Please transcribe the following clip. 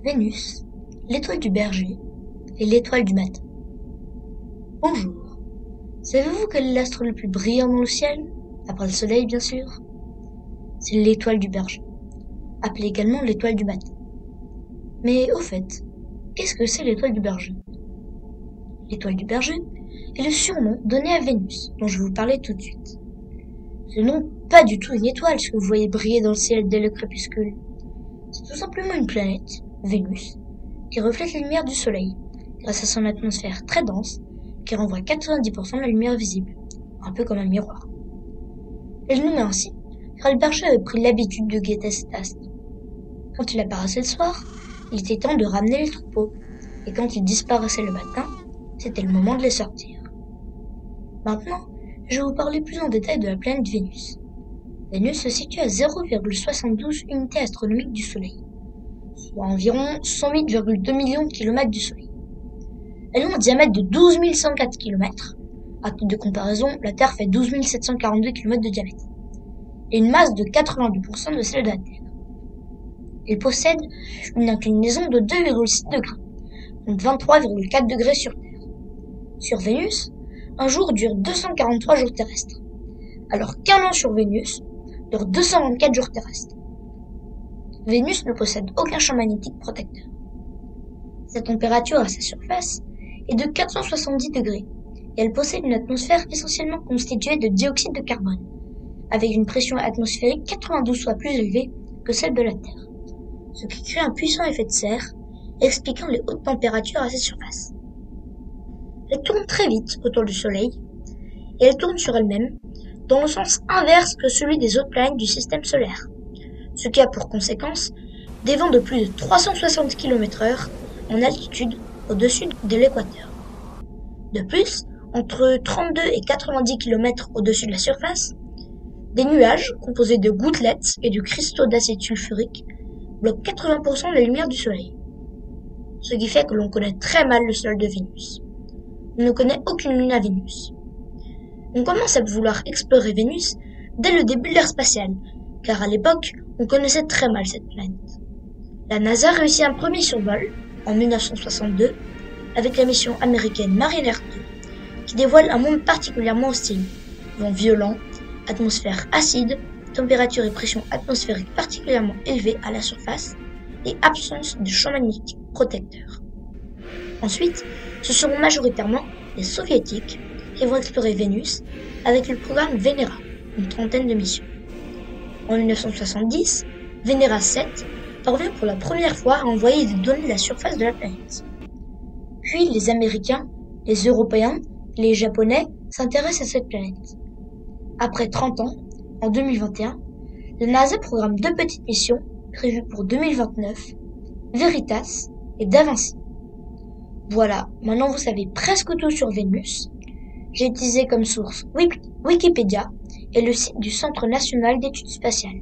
Vénus, l'étoile du berger et l'étoile du matin. Bonjour. Savez-vous quel est l'astre le plus brillant dans le ciel, après le soleil bien sûr? C'est l'étoile du berger, appelée également l'étoile du matin. Mais au fait, qu'est-ce que c'est l'étoile du berger? L'étoile du berger est le surnom donné à Vénus, dont je vais vous parler tout de suite. Ce n'est pas du tout une étoile ce que vous voyez briller dans le ciel dès le crépuscule. C'est tout simplement une planète, Vénus, qui reflète la lumière du soleil, grâce à son atmosphère très dense, qui renvoie 90% de la lumière visible, un peu comme un miroir. Elle est nommée ainsi, car le berger avait pris l'habitude de guetter cet astre. Quand il apparaissait le soir, il était temps de ramener les troupeaux, et quand il disparaissait le matin, c'était le moment de les sortir. Maintenant, je vais vous parler plus en détail de la planète Vénus. Vénus se situe à 0,72 unités astronomiques du Soleil, soit environ 108,2 millions de kilomètres du Soleil. Elle a un diamètre de 12 104 km. À titre de comparaison, la Terre fait 12 742 km de diamètre, et une masse de 82% de celle de la Terre. Elle possède une inclinaison de 2,6 degrés, donc 23,4 degrés sur Terre. Sur Vénus, un jour dure 243 jours terrestres, alors qu'un an sur Vénus dure 224 jours terrestres. Vénus ne possède aucun champ magnétique protecteur. Sa température à sa surface est de 470 degrés et elle possède une atmosphère essentiellement constituée de dioxyde de carbone, avec une pression atmosphérique 92 fois plus élevée que celle de la Terre, ce qui crée un puissant effet de serre, expliquant les hautes températures à sa surface. Elle tourne très vite autour du Soleil, et elle tourne sur elle-même dans le sens inverse que celui des autres planètes du système solaire, ce qui a pour conséquence des vents de plus de 360 km/h en altitude au-dessus de l'équateur. De plus, entre 32 et 90 km au-dessus de la surface, des nuages composés de gouttelettes et de cristaux d'acide sulfurique bloquent 80% de la lumière du Soleil, ce qui fait que l'on connaît très mal le sol de Vénus. On ne connaît aucune lune à Vénus. On commence à vouloir explorer Vénus dès le début de l'ère spatiale, car à l'époque, on connaissait très mal cette planète. La NASA réussit un premier survol, en 1962, avec la mission américaine Mariner 2, qui dévoile un monde particulièrement hostile, vent violent, atmosphère acide, température et pression atmosphérique particulièrement élevées à la surface, et absence de champ magnétique protecteur. Ensuite, ce seront majoritairement les soviétiques qui vont explorer Vénus avec le programme Venera, une trentaine de missions. En 1970, Venera 7 parvient pour la première fois à envoyer des données de la surface de la planète. Puis les Américains, les Européens et les Japonais s'intéressent à cette planète. Après 30 ans, en 2021, la NASA programme deux petites missions prévues pour 2029, Veritas et Da Vinci. Voilà, maintenant vous savez presque tout sur Vénus. J'ai utilisé comme source Wikipédia et le site du Centre national d'études spatiales.